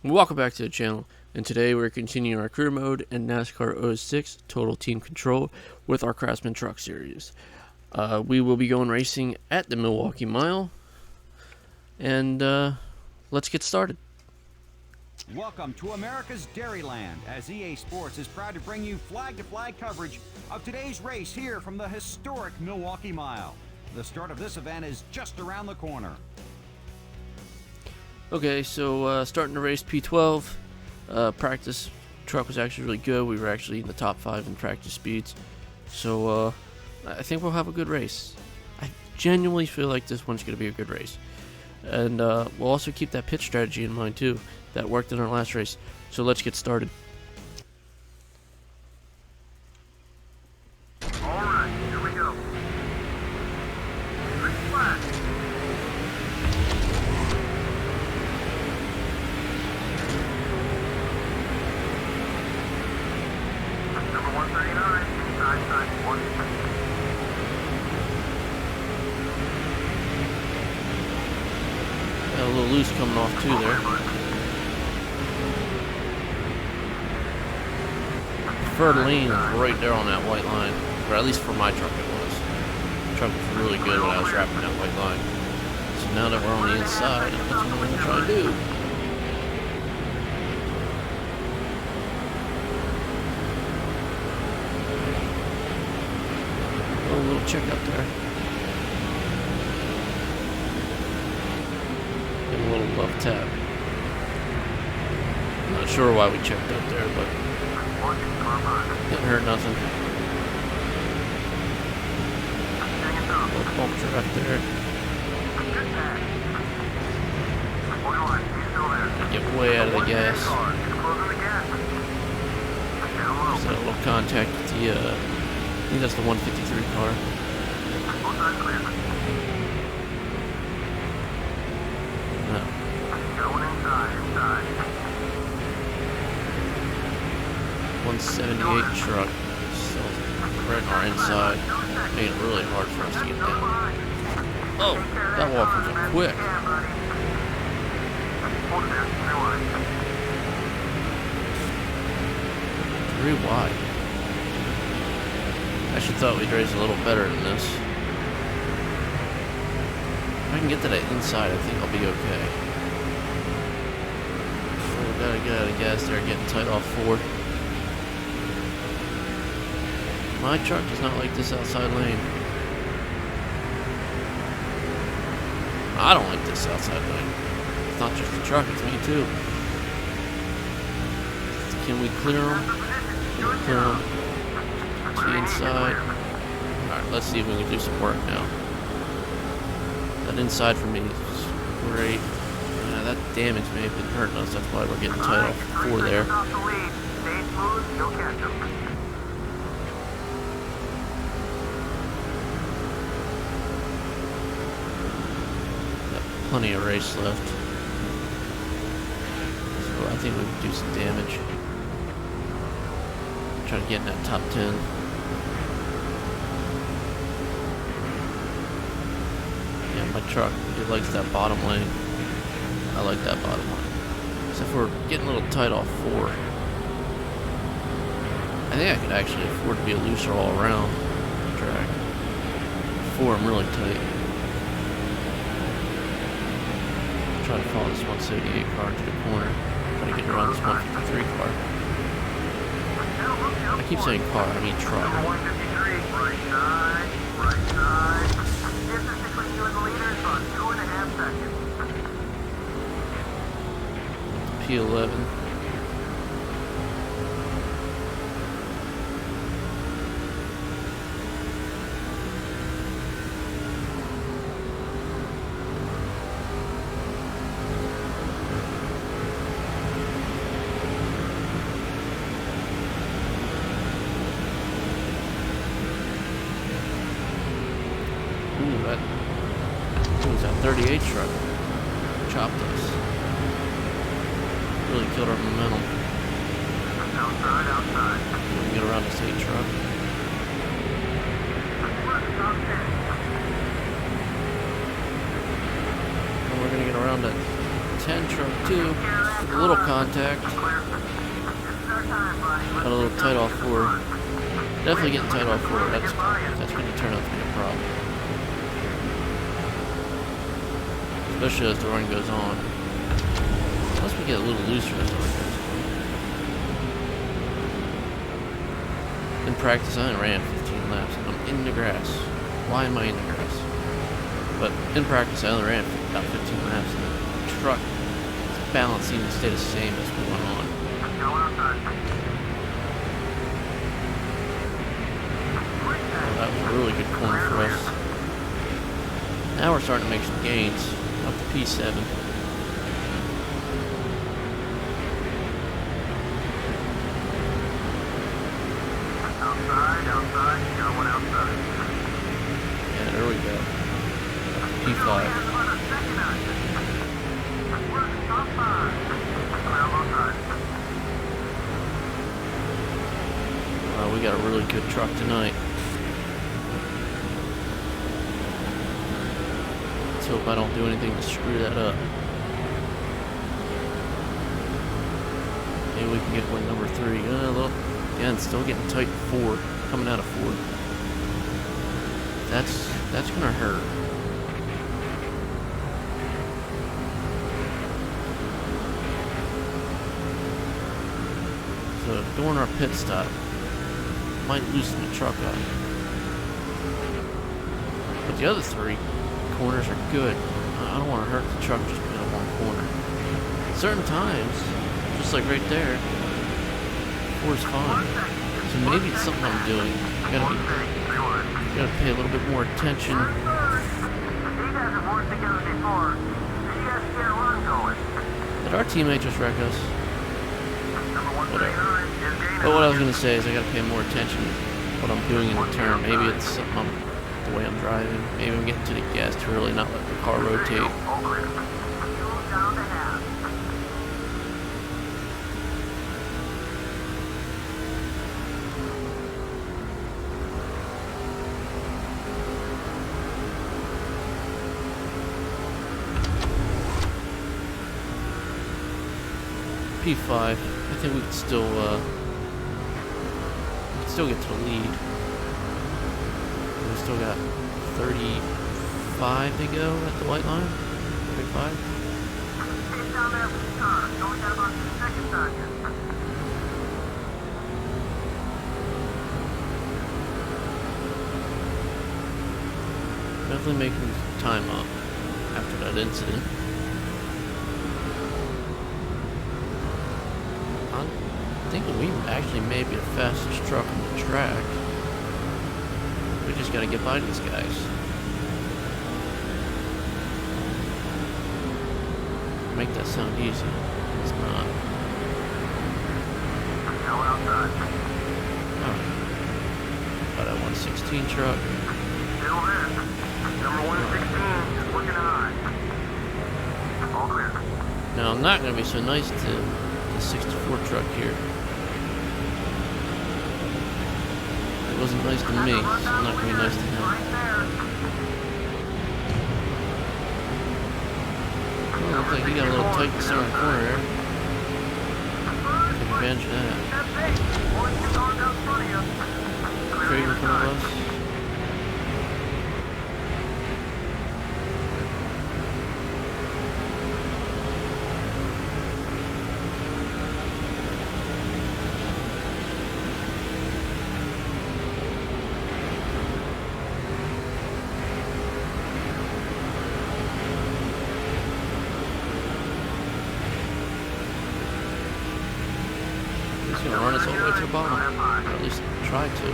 Welcome back to the channel, and today we're continuing our career mode in NASCAR 06 Total Team Control with our Craftsman Truck Series. We will be going racing at the Milwaukee Mile, and let's get started. Welcome to America's Dairyland, as EA Sports is proud to bring you flag-to-flag coverage of today's race here from the historic Milwaukee Mile. The start of this event is just around the corner. Okay, so starting to race P12. Practice truck was actually really good. We were actually in the top 5 in practice speeds. So I think we'll have a good race. I genuinely feel like this one's going to be a good race. And we'll also keep that pit strategy in mind too. That worked in our last race. So let's get started. Alright, here we go. Green flag. Number 139, inside side 1. Got a little loose coming off too there. Preferred lane is right there on that white line, or at least for my truck it was. The truck was really good when I was wrapping that white line. So now that we're on the inside, that's what I'm going to try to do. Oh, a little check up there. Get a little left tap. I'm not sure why we checked up there, but didn't hurt nothing. Little bump track there. Get way out of the gas. Just that little contact with the, I think that's the 153 car. No. 178 truck, so right on our inside, made it really hard for us to get down. Oh, that walk was up quick. 3 wide. I actually thought we'd race a little better than this. If I can get to that inside, I think I'll be okay. Oh, gotta get out of gas there, getting tight off 4. My truck does not like this outside lane. I don't like this outside lane. It's not just the truck, it's me too. Can we clear them? Can we clear them? To the inside. Alright, let's see if we can do some work now. That inside for me is great. Yeah, that damage may have been hurting us. That's why we're getting tight off 4 there. Plenty of race left, so I think we can do some damage. Try to get in that top 10. Yeah, my truck, it likes that bottom lane. I like that bottom lane. Except for getting a little tight off 4. I think I could actually afford to be a looser all around track. 4, I'm really tight. Try to follow this 178 car to the corner. Try to get around this 153 car. I keep saying car, I mean truck. 153, right side, right side. Distance between you and the leader is about 2.5 seconds. P11. That was that 38 truck. Chopped us. Really killed our momentum. Outside. We can get around this 8 truck. And we're gonna get around that 10 truck too, with a little contact. Got a little tight off forward. Definitely getting tight off forward. That's going to turn out to be a problem. Especially as the run goes on. Unless we get a little looser as the run goes on. In practice, I only ran 15 laps and I'm in the grass. Why am I in the grass? But in practice, I only ran about 15 laps and the truck balance seemed to stay the same as we went on. Well, that was a really good corner for us. Now we're starting to make some gains. Up to P7. Outside, got one outside. Yeah, there we go. P5. We got a really good truck tonight. Let's hope I don't do anything to screw that up. Maybe we can get win number 3. Look, again, still getting tight 4, coming out of 4. That's gonna hurt. So during our pit stop, might loosen the truck up. But the other 3 corners are good. I don't want to hurt the truck just because of one corner. Certain times, just like right there, 4 is fine. So maybe it's something I'm doing. I gotta pay a little bit more attention. Did our teammate just wreck us? Whatever. But what I was gonna say is I gotta pay more attention to what I'm doing in the turn. Maybe it's something the way I'm driving. Maybe I'm getting to the gas too early, not letting the car rotate. P5. I think we can still get to the lead. We still got 35 to go at the white line. 35. Definitely making time up after that incident. I think we actually may be the fastest truck on the track. We just gotta get by these guys. Make that sound easy. It's not. Alright. Got that 116 truck. Still there. Number 116 is looking high. All clear. Now I'm not gonna be so nice to the 64 truck here. It wasn't nice to me, so I'm not gonna be nice to him. Oh, looks like he got a little tight in the center corner there. Take advantage of that. Craig in front of us. He's gonna run us all the way to the bottom, or at least try to.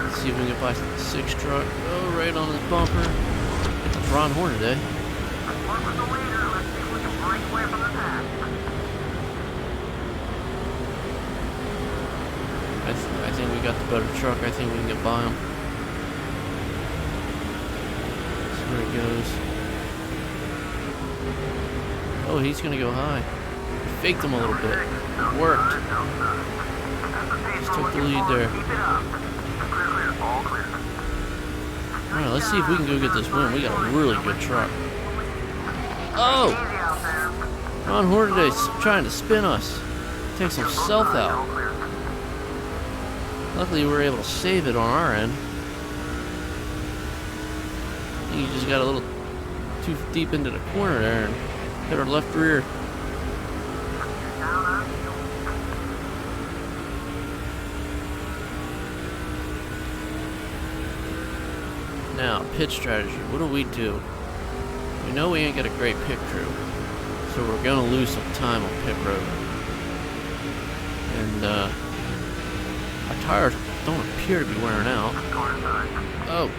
Let's see if we can get by the 6 truck. Oh, right on his bumper. Get the Ron Horn today. I think we got the better truck. I think we can get by him. See where he goes. Oh, he's gonna go high. Faked him a little bit. It worked. Just took the lead there. Alright, let's see if we can go get this win. We got a really good truck. Oh! Easy out there. Ron Hornaday's trying to spin us. Takes himself out. All clear. Luckily, we were able to save it on our end. I think he just got a little too deep into the corner there and hit our left rear. Down on fuel. Now, pit strategy. What do? We know we ain't got a great pit crew, so we're gonna lose some time on pit road. And our tires don't appear to be wearing out. Corner side. Oh,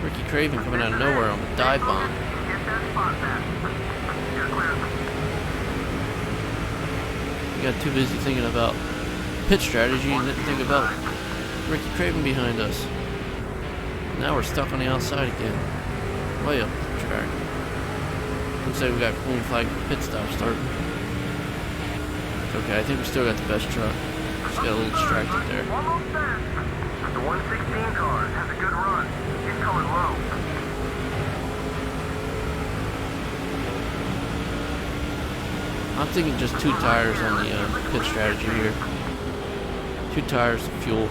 Ricky Craven coming out of nowhere on the dive bomb. Get that spot back. You're clear. We got too busy thinking about pit strategy and didn't think about Ricky Craven behind us. Now we're stuck on the outside again. Way up the track. Looks like we got clean flag pit stop starting. Okay, I think we still got the best truck. Just got a little distracted there. Almost there. The 116 car has a good run. He's coming low. I'm thinking just 2 tires on the pit strategy here. 2 tires of fuel.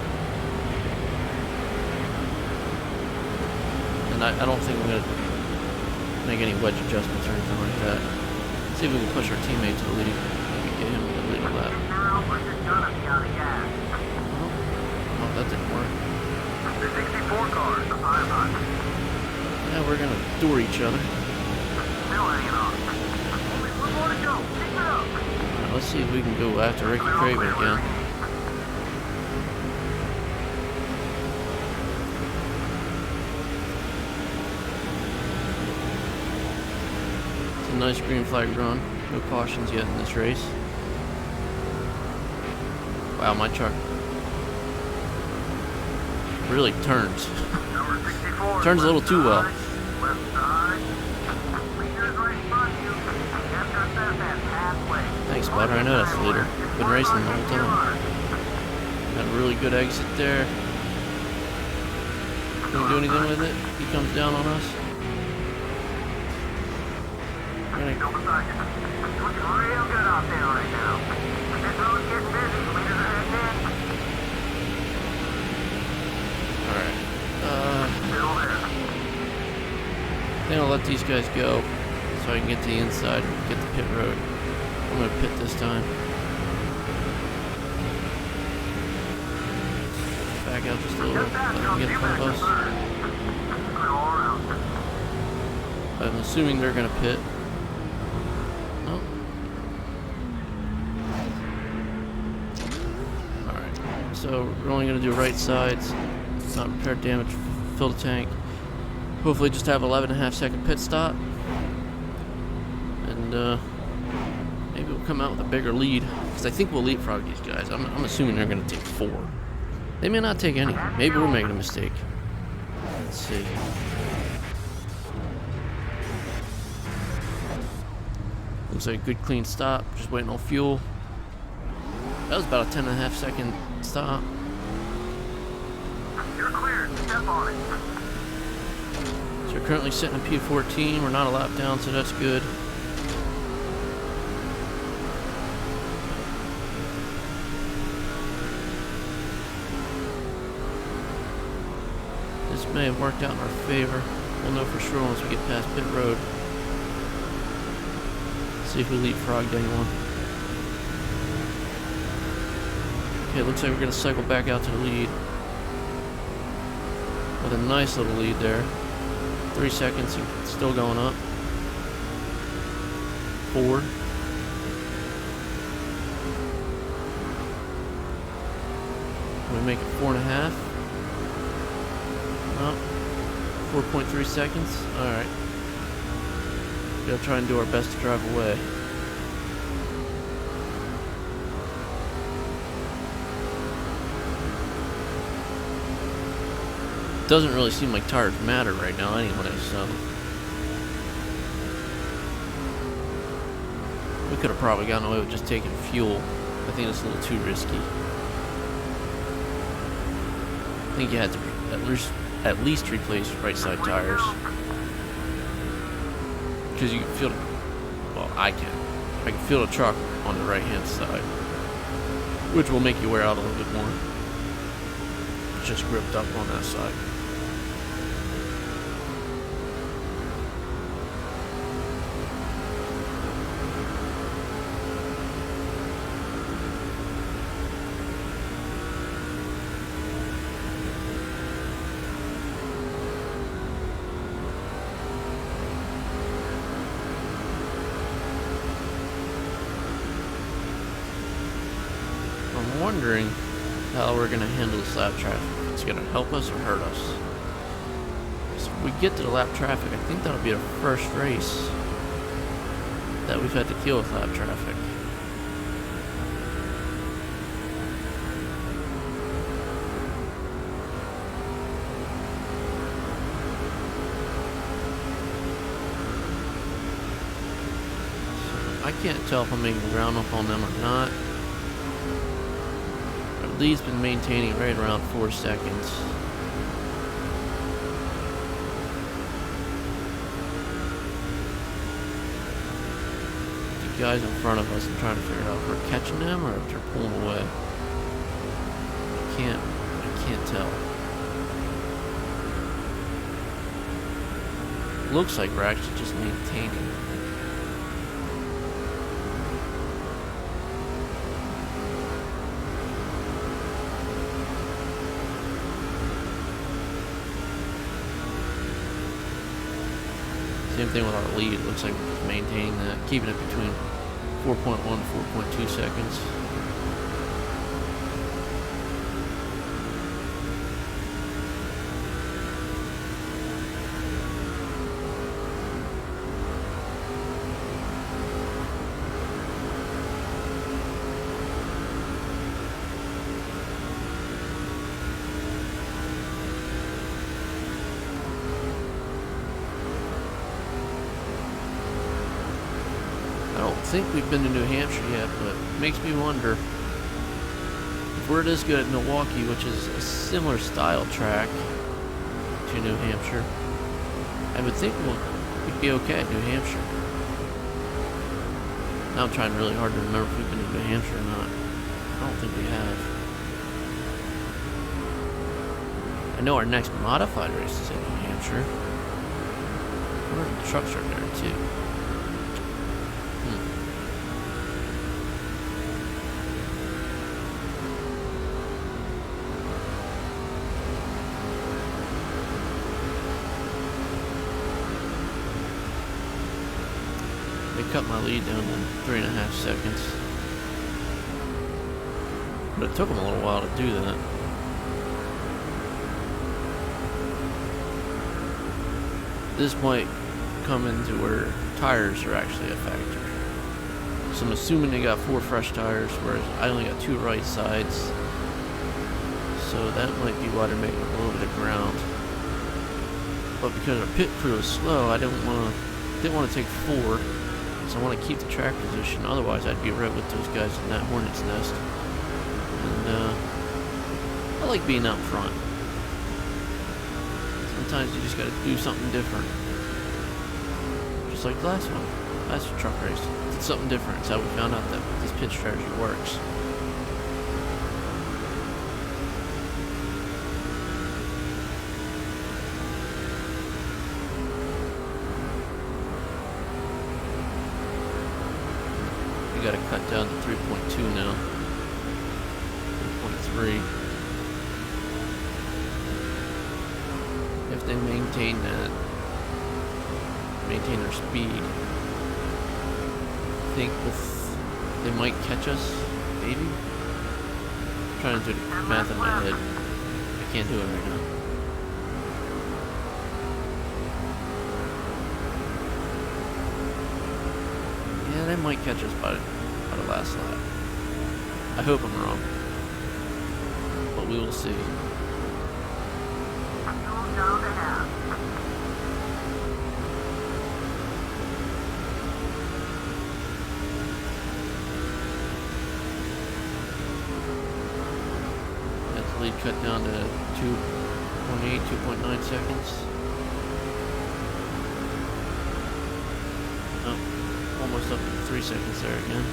And I don't think we're going to make any wedge adjustments or anything like that. See if we can push our teammate to the lead. Maybe get him in the lead lap. Now we're just gonna be out of gas. Oh, that didn't work. The 64 car is the 500. Yeah, we're going to door each other. Still hanging on. Only one more to go. Keep it up. Alright, let's see if we can go after Ricky Craven again. It's a nice green flag run. No cautions yet in this race. Wow, my truck really turns. Number 64. Turns a little too well. Left side. Leader's right in front of you. After a set that halfway. Thanks, bud. I know that's the leader. Been racing the whole time. Got a really good exit there. Can we do anything with it? He comes down on us. We're gonna Still beside you. It's looking real good out there right now. This road's getting busy. Leaders are heading in. Alright. Still there. I think I'll let these guys go so I can get to the inside and get the pit road. I'm gonna pit this time. Back out just a little, let them get in front of us. All around. I'm assuming they're gonna pit. No. Alright, so we're only gonna do right sides, not repair damage, fill the tank. Hopefully just have 11.5 second pit stop. And maybe we'll come out with a bigger lead. Because I think we'll leapfrog these guys. I'm assuming they're gonna take 4. They may not take any. Maybe we're making a mistake. Let's see. Looks like a good clean stop. Just waiting on fuel. That was about a 10.5 second stop. You're cleared. Step on it. So we're currently sitting in P14. We're not a lap down, so that's good. This may have worked out in our favor. We'll know for sure once we get past pit road. See if we leapfrogged anyone. Okay, it looks like we're going to cycle back out to the lead. With a nice little lead there. 3 seconds, still going up. 4. Can we make it 4.5? No. 4.3 seconds. Alright. Gotta try and do our best to drive away. Doesn't really seem like tires matter right now anyway, so we could have probably gotten away with just taking fuel. I think it's a little too risky. I think you had to at least replace right side tires, because you can feel I can feel the truck on the right hand side, which will make you wear out a little bit more. It's just gripped up on that side. I'm wondering how we're going to handle this lap traffic. It's going to help us or hurt us. So if we get to the lap traffic, I think that'll be our first race that we've had to deal with lap traffic. So I can't tell if I'm making ground up on them or not. Lead's been maintaining right around 4 seconds. The guys in front of us, I'm trying to figure out if we're catching them or if they're pulling away. I can't tell. Looks like we're actually just maintaining. Same thing with our lead. Looks like we're just maintaining that, keeping it between 4.1 and 4.2 seconds. I don't think we've been to New Hampshire yet, but it makes me wonder if we're this good at Milwaukee, which is a similar style track to New Hampshire. I would think we'd be okay at New Hampshire. Now I'm trying really hard to remember if we've been to New Hampshire or not. I don't think we have. I know our next modified race is in New Hampshire. I wonder if the trucks are there too. They cut my lead down to 3.5 seconds. But it took them a little while to do that. This might come into where tires are actually a factor. So I'm assuming they got 4 fresh tires, whereas I only got 2 right sides. So that might be why they're making a little bit of ground. But because our pit crew is slow, I didn't want to take 4. So I want to keep the track position. Otherwise, I'd be right with those guys in that hornet's nest. And I like being out front. Sometimes you just got to do something different. Just like the last one, last truck race. Did something different. It's how we found out that this pit strategy works. Got to cut down to 3.2 now. 3.3. If they maintain that, maintain their speed, I think they might catch us, maybe? I'm trying to do the math in my head. I can't do it right now. Yeah, they might catch us by the last lap. I hope I'm wrong, but we will see. That's the lead cut down to 2.8, 2.9 seconds. Oh, almost almost up to 3 seconds there again.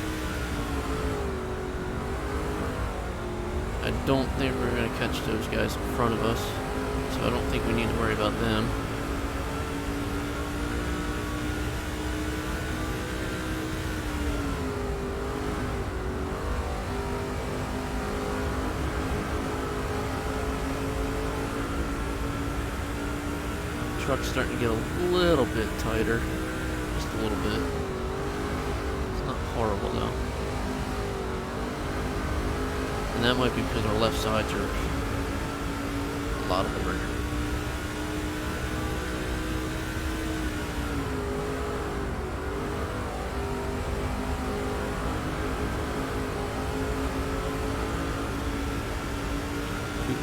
I don't think we're going to catch those guys in front of us, so I don't think we need to worry about them. Truck's starting to get a little bit tighter, just a little bit. It's not horrible though. And that might be because our left sides are a lot of work.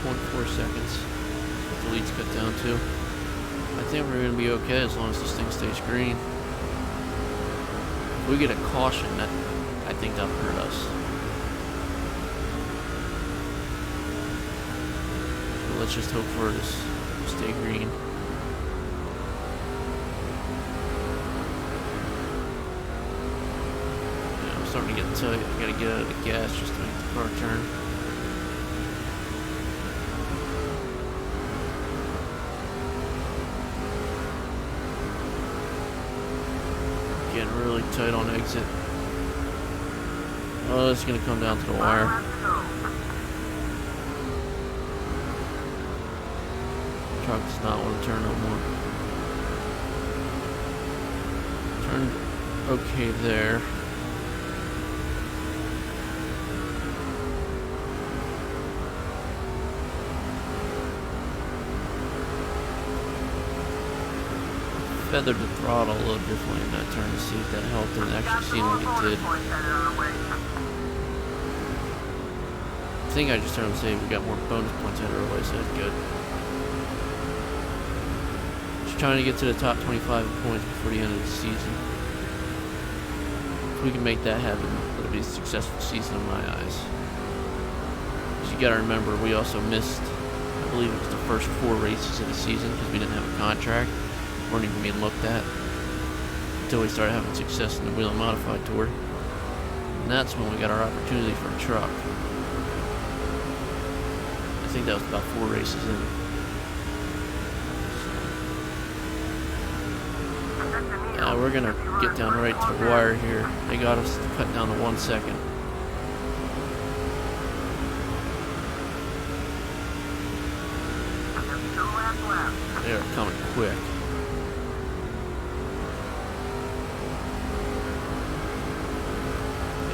.4 seconds. The lead's cut down to. I think we're going to be okay as long as this thing stays green. If we get a caution, I think that'll hurt us. So let's just hope for it to stay green. Yeah, I'm starting to get tight. I gotta get out of the gas just to make the car turn. Getting really tight on exit. Oh, it's gonna come down to the wire. Truck does not want to turn no more. Turned okay there. Feathered the throttle a little differently in that turn to see if that helped, and it actually seemed like it did. I think I just heard him say we got more bonus points headed our way, so that's good. Just trying to get to the top 25 in points before the end of the season. If we can make that happen, it'll be a successful season in my eyes. Because you gotta remember, we also missed, I believe it was the first 4 races of the season because we didn't have a contract. Weren't even being looked at until we started having success in the Wheel and Modified Tour. And that's when we got our opportunity for a truck. I think that was about 4 races in. Yeah, we're gonna get down right to the wire here. They got us cut down to 1 second. They're coming quick.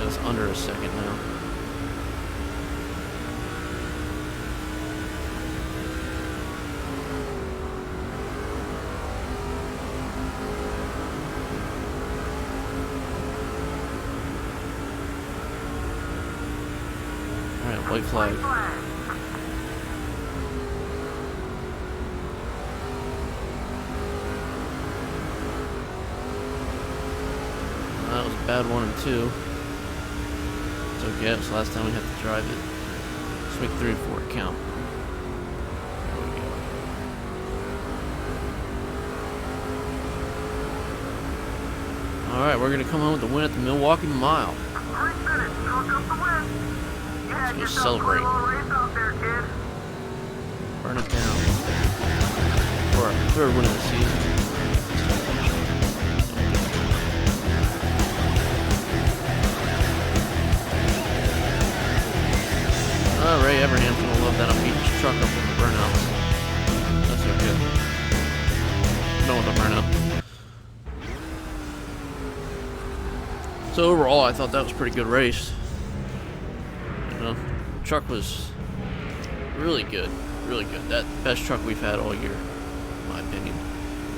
It's under a second now. Alright, white flag. That was a bad 1 and 2. Okay, that was the last time we had to drive it. Let's make 3 and 4 count. There we go. Alright, we're going to come home with the win at the Milwaukee Mile. Let's go celebrate. Burn it down. For our 3rd win of the season. Oh, Ray Evernham's gonna love that I'm beating his truck up with the burnouts. That's okay. No with the burnout. So overall, I thought that was a pretty good race. You know, the truck was really good, really good. That best truck we've had all year, in my opinion.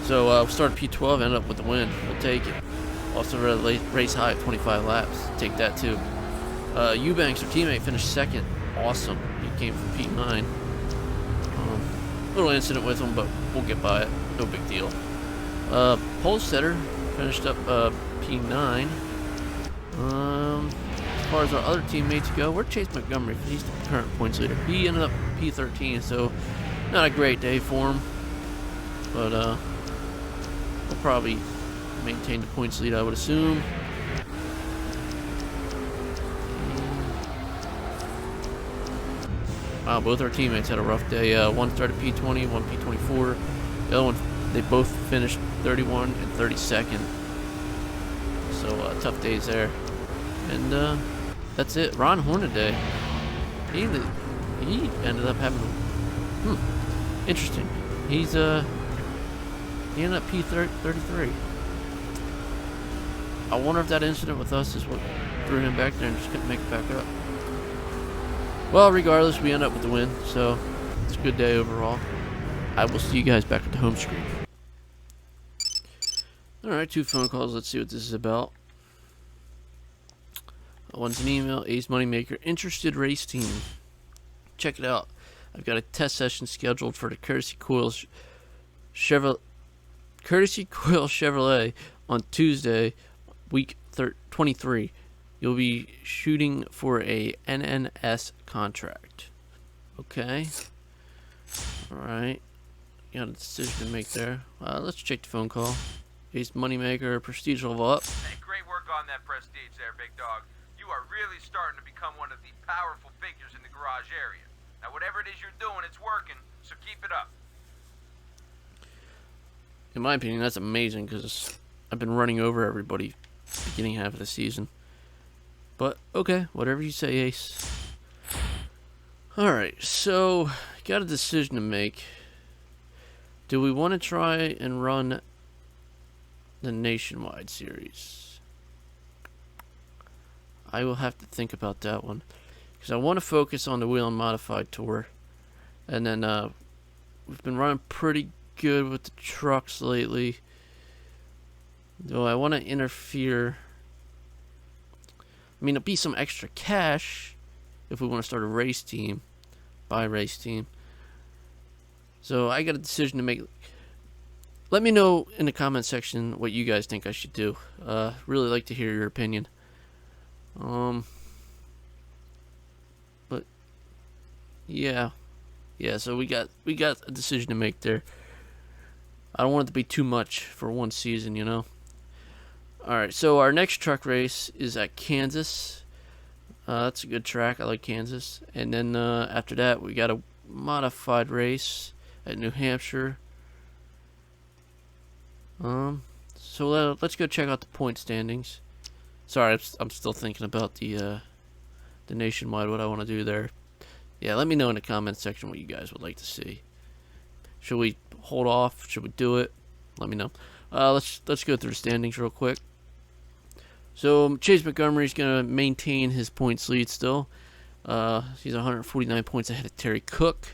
So we started P12, ended up with the win. We'll take it. Also read a race high at 25 laps. Take that too. Eubanks, our teammate, finished 2nd. Awesome. He came from P9. Little incident with him, but we'll get by it. No big deal. Polstetter finished up P9. As far as our other teammates go, we're Chase Montgomery. He's the current points leader. He ended up P13, so not a great day for him. But we'll probably maintain the points lead, I would assume. Wow, both our teammates had a rough day. One started P20, one P24. The other one, they both finished 31 and 32nd. So tough days there. And that's it. Ron Hornaday. He ended up having interesting. He ended up P33. I wonder if that incident with us is what threw him back there and just couldn't make it back up. Well, regardless, we end up with the win, so it's a good day overall. I will see you guys back at the home screen. Alright, 2 phone calls. Let's see what this is about. One's an email. Ace Moneymaker. Interested race team. Check it out. I've got a test session scheduled for the Courtesy Coil Chevrolet on Tuesday, week 23. You'll be shooting for a NNS contract. Okay. Alright. Got a decision to make there. Let's check the phone call. Ace Moneymaker, prestige level up. Hey, great work on that prestige there, big dog. You are really starting to become one of the powerful figures in the garage area. Now, whatever it is you're doing, it's working, so keep it up. In my opinion, that's amazing because I've been running over everybody beginning half of the season. But, okay, whatever you say, Ace. Alright, so, got a decision to make. Do we want to try and run the Nationwide series? I will have to think about that one. Because I want to focus on the Wheel and Modified Tour. And then, we've been running pretty good with the trucks lately. Though I want to interfere. I mean, it'll be some extra cash if we want to start a race team. Buy a race team. So I got a decision to make. Let me know in the comment section what you guys think I should do. Really like to hear your opinion. But yeah, so we got a decision to make there. I don't want it to be too much for one season, you know. Alright, so our next truck race is at Kansas. That's a good track. I like Kansas. And then after that, we got a modified race at New Hampshire. So let's go check out the point standings. Sorry, I'm still thinking about the Nationwide, what I want to do there. Yeah, let me know in the comment section what you guys would like to see. Should we hold off? Should we do it? Let me know. Let's go through the standings real quick. So Chase Montgomery's gonna maintain his points lead still. He's 149 points ahead of Terry Cook.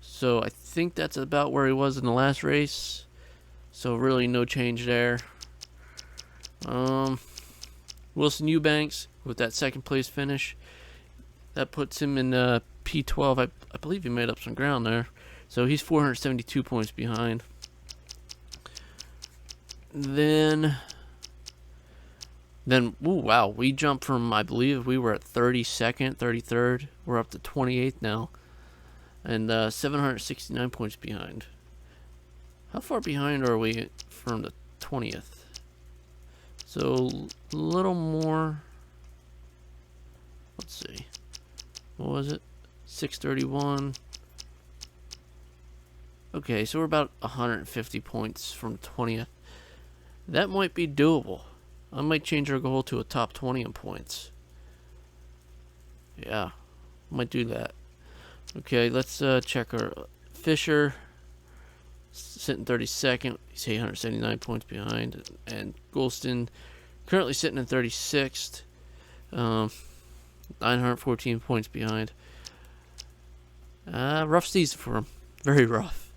So I think that's about where he was in the last race. So really no change there. Wilson Eubanks with that second place finish. That puts him in P12. I believe he made up some ground there. So he's 472 points behind. Then, ooh, wow, we jumped from, I believe we were at 32nd, 33rd. We're up to 28th now. And 769 points behind. How far behind are we from the 20th? So, a little more. Let's see. What was it? 631. Okay, so we're about 150 points from 20th. That might be doable. I might change our goal to a top 20 in points. Yeah, might do that. Okay, let's check our Fisher. Sitting 32nd. He's 879 points behind. And Golston currently sitting in 36th. 914 points behind. Rough season for him. Very rough.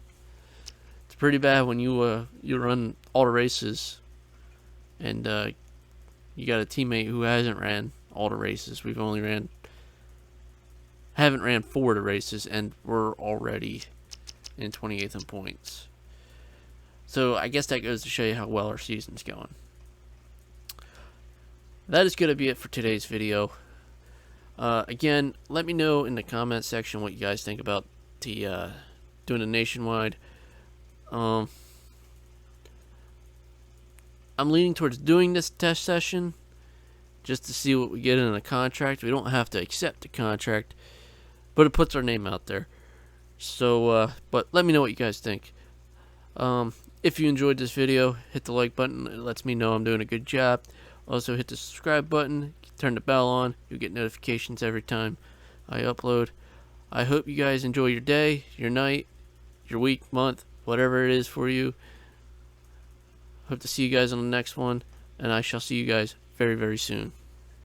It's pretty bad when you run all the races and you got a teammate who hasn't ran all the races. We've only haven't ran 4 of the races, and we're already in 28th in points. So I guess that goes to show you how well our season's going. That is going to be it for today's video. Again, let me know in the comment section what you guys think about the doing a Nationwide. I'm leaning towards doing this test session just to see what we get in a contract. We don't have to accept the contract, but it puts our name out there. So, but let me know what you guys think. If you enjoyed this video, hit the like button. It lets me know I'm doing a good job. Also, hit the subscribe button. Turn the bell on. You'll get notifications every time I upload. I hope you guys enjoy your day, your night, your week, month, whatever it is for you. Hope to see you guys on the next one, and I shall see you guys very, very soon.